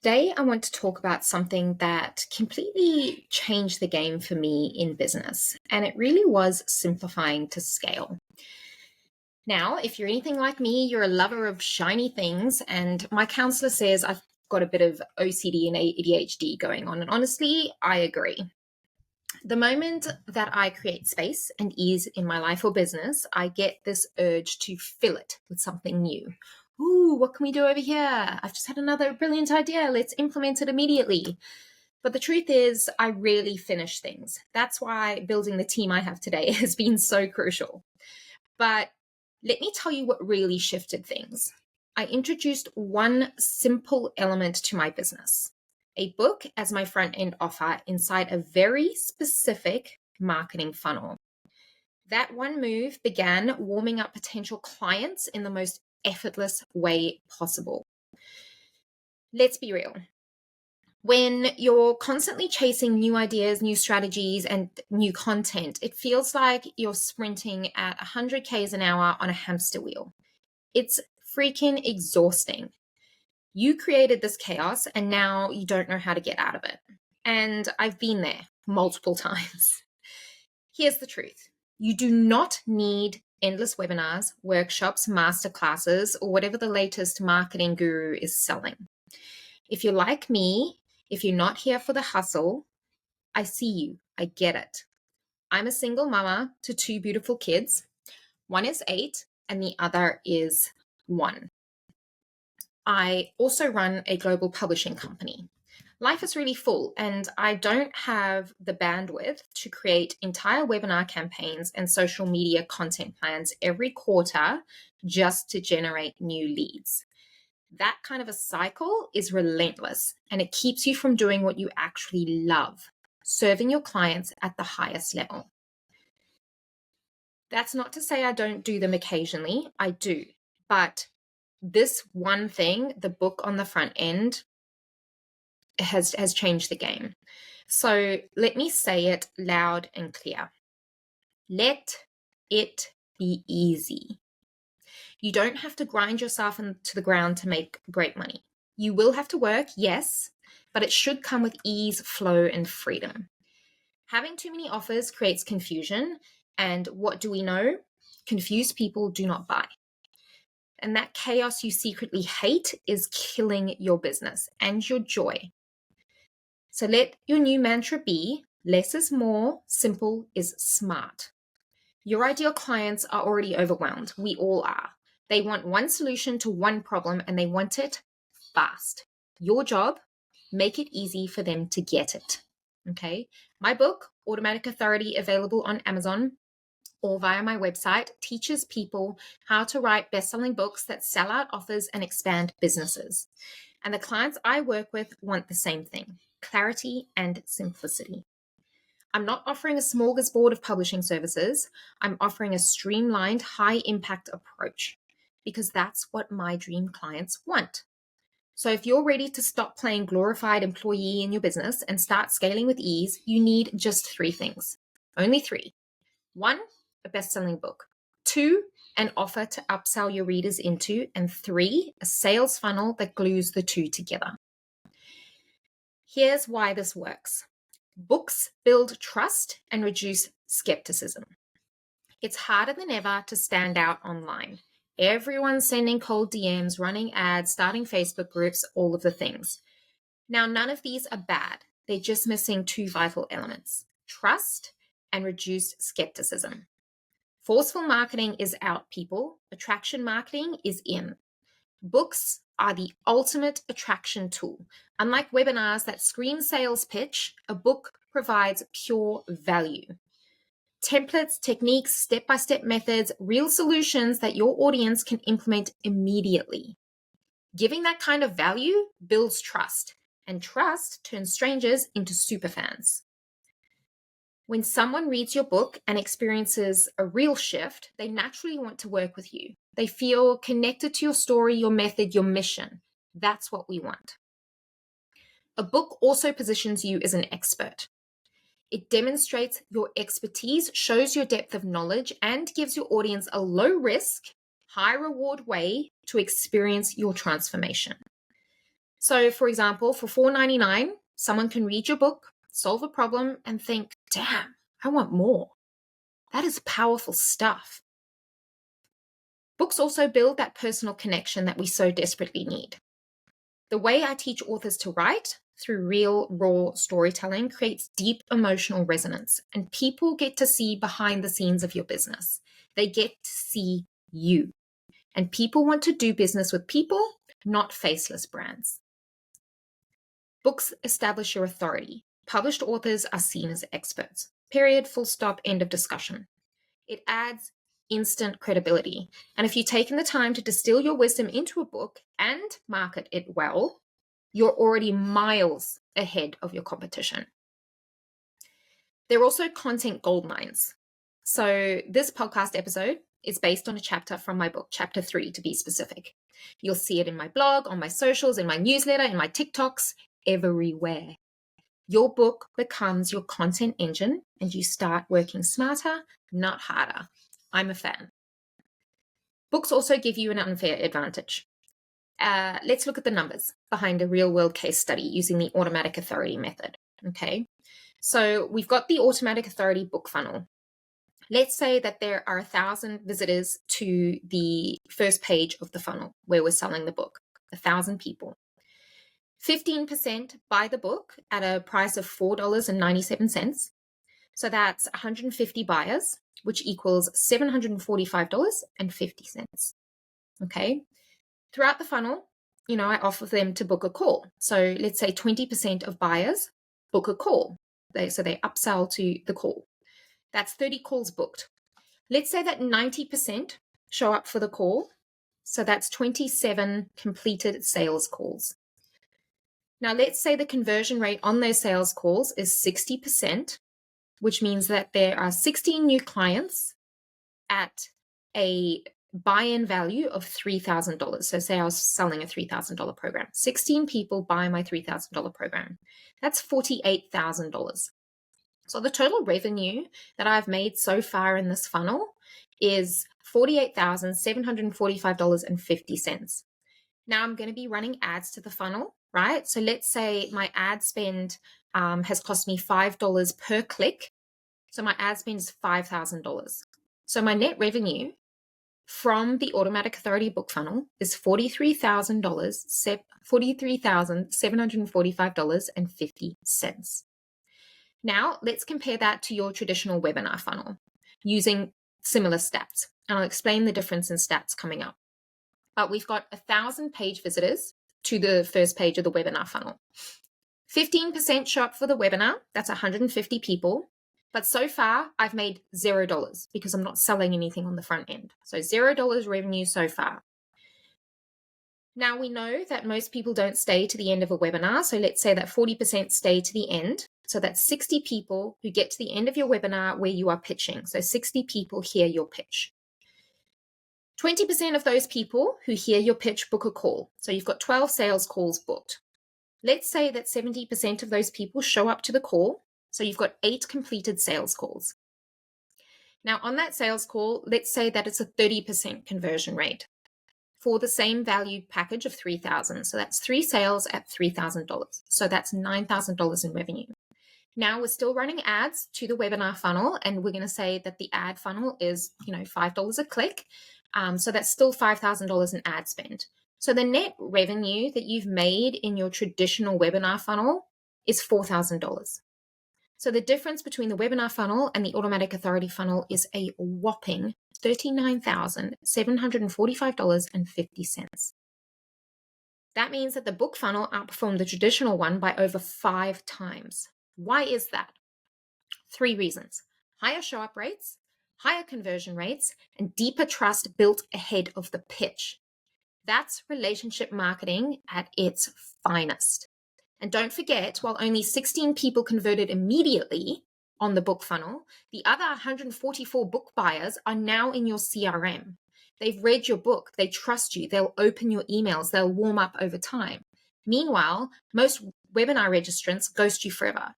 Today, I want to talk about something that completely changed the game for me in business, and it really was simplifying to scale. Now, if you're anything like me, you're a lover of shiny things, and my counselor says I've got a bit of OCD and ADHD going on, and honestly, I agree. The moment that I create space and ease in my life or business, I get this urge to fill it with something new. Ooh, what can we do over here? I've just had another brilliant idea. Let's implement it immediately. But the truth is, I rarely finish things. That's why building the team I have today has been so crucial. But let me tell you what really shifted things. I introduced one simple element to my business: a book as my front end offer inside a very specific marketing funnel. That one move began warming up potential clients in the most effortless way possible. Let's be real. When you're constantly chasing new ideas, new strategies, and new content, it feels like you're sprinting at 100 k's an hour on a hamster wheel. It's freaking exhausting. You created this chaos and now you don't know how to get out of it. And I've been there multiple times. Here's the truth. You do not need endless webinars, workshops, masterclasses, or whatever the latest marketing guru is selling. If you're like me, if you're not here for the hustle, I see you. I get it. I'm a single mama to two beautiful kids. One is 8 and the other is 1. I also run a global publishing company. Life is really full, and I don't have the bandwidth to create entire webinar campaigns and social media content plans every quarter just to generate new leads. That kind of a cycle is relentless, and it keeps you from doing what you actually love, serving your clients at the highest level. That's not to say I don't do them occasionally. I do. But this one thing, the book on the front end, has changed the game. So let me say it loud and clear. Let it be easy. You don't have to grind yourself into the ground to make great money. You will have to work, yes, but it should come with ease, flow, and freedom. Having too many offers creates confusion, and what do we know? Confused people do not buy. And that chaos you secretly hate is killing your business and your joy. So let your new mantra be: less is more, simple is smart. Your ideal clients are already overwhelmed. We all are. They want one solution to one problem and they want it fast. Your job, make it easy for them to get it. Okay. My book, Automatic Authority, available on Amazon or via my website, teaches people how to write best-selling books that sell out offers and expand businesses. And the clients I work with want the same thing: clarity and simplicity. I'm not offering a smorgasbord of publishing services. I'm offering a streamlined, high-impact approach because that's what my dream clients want. So if you're ready to stop playing glorified employee in your business and start scaling with ease, you need just 3 things. Only 3. 1, a best-selling book. 2, an offer to upsell your readers into. And 3, a sales funnel that glues the 2 together. Here's why this works. Books build trust and reduce skepticism. It's harder than ever to stand out online. Everyone's sending cold DMs, running ads, starting Facebook groups, all of the things. Now, none of these are bad. They're just missing 2 vital elements: trust and reduced skepticism. Forceful marketing is out, people. Attraction marketing is in. Books are the ultimate attraction tool. Unlike webinars that scream sales pitch, a book provides pure value. Templates, techniques, step-by-step methods, real solutions that your audience can implement immediately. Giving that kind of value builds trust, and trust turns strangers into superfans. When someone reads your book and experiences a real shift, they naturally want to work with you. They feel connected to your story, your method, your mission. That's what we want. A book also positions you as an expert. It demonstrates your expertise, shows your depth of knowledge, and gives your audience a low-risk, high-reward way to experience your transformation. So for example, for $4.99, someone can read your book, solve a problem, and think, damn, I want more. That is powerful stuff. Books also build that personal connection that we so desperately need. The way I teach authors to write through real, raw storytelling creates deep emotional resonance, and people get to see behind the scenes of your business. They get to see you. And people want to do business with people, not faceless brands. Books establish your authority. Published authors are seen as experts. Period, full stop, end of discussion. It adds instant credibility. And if you've taken the time to distill your wisdom into a book and market it well, you're already miles ahead of your competition. There are also content gold mines. So this podcast episode is based on a chapter from my book, chapter 3 to be specific. You'll see it in my blog, on my socials, in my newsletter, in my TikToks, everywhere. Your book becomes your content engine and you start working smarter, not harder. I'm a fan. Books also give you an unfair advantage. Let's look at the numbers behind a real world case study using the automatic authority method. Okay. So we've got the automatic authority book funnel. Let's say that there are 1,000 visitors to the first page of the funnel where we're selling the book, 1,000 people. 15% buy the book at a price of $4.97. So that's 150 buyers, which equals $745.50. Okay. Throughout the funnel, I offer them to book a call. So let's say 20% of buyers book a call. So they upsell to the call. That's 30 calls booked. Let's say that 90% show up for the call. So that's 27 completed sales calls. Now, let's say the conversion rate on those sales calls is 60%, which means that there are 16 new clients at a buy-in value of $3,000. So say I was selling a $3,000 program. 16 people buy my $3,000 program. That's $48,000. So the total revenue that I've made so far in this funnel is $48,745.50. Now I'm going to be running ads to the funnel, right? So let's say my ad spend has cost me $5 per click. So my ad spend is $5,000. So my net revenue from the automatic authority book funnel is $43,745.50. Now let's compare that to your traditional webinar funnel using similar stats. And I'll explain the difference in stats coming up. But we've got 1,000 page visitors to the first page of the webinar funnel. 15% show up for the webinar. That's 150 people. But so far, I've made $0 because I'm not selling anything on the front end. So $0 revenue so far. Now we know that most people don't stay to the end of a webinar. So let's say that 40% stay to the end. So that's 60 people who get to the end of your webinar where you are pitching. So 60 people hear your pitch. 20% of those people who hear your pitch book a call. So you've got 12 sales calls booked. Let's say that 70% of those people show up to the call. So you've got 8 completed sales calls. Now on that sales call, let's say that it's a 30% conversion rate for the same value package of $3,000. So that's 3 sales at $3,000. So that's $9,000 in revenue. Now we're still running ads to the webinar funnel, and we're going to say that the ad funnel is, $5 a click. So that's still $5,000 in ad spend. So the net revenue that you've made in your traditional webinar funnel is $4,000. So the difference between the webinar funnel and the automatic authority funnel is a whopping $39,745.50. That means that the book funnel outperformed the traditional one by over 5 times. Why is that? 3 reasons: higher show-up rates, higher conversion rates, and deeper trust built ahead of the pitch. That's relationship marketing at its finest. And don't forget, while only 16 people converted immediately on the book funnel, the other 144 book buyers are now in your CRM. They've read your book, they trust you, they'll open your emails, they'll warm up over time. Meanwhile, most webinar registrants ghost you forever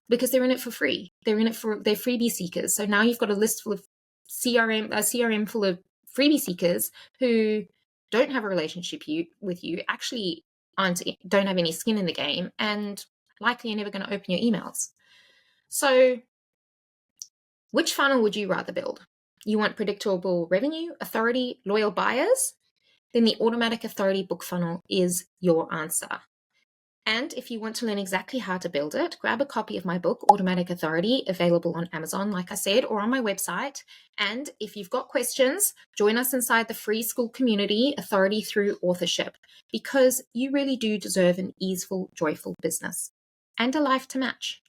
because they're in it for free. They're freebie seekers. So now you've got a list full of a CRM full of freebie seekers who don't have a relationship with you. Actually, don't have any skin in the game, and likely you're never going to open your emails. So which funnel would you rather build? You want predictable revenue, authority, loyal buyers? Then the automatic authority book funnel is your answer. And if you want to learn exactly how to build it, grab a copy of my book, Automatic Authority, available on Amazon, like I said, or on my website. And if you've got questions, join us inside the free school community, Authority Through Authorship, because you really do deserve an easeful, joyful business and a life to match.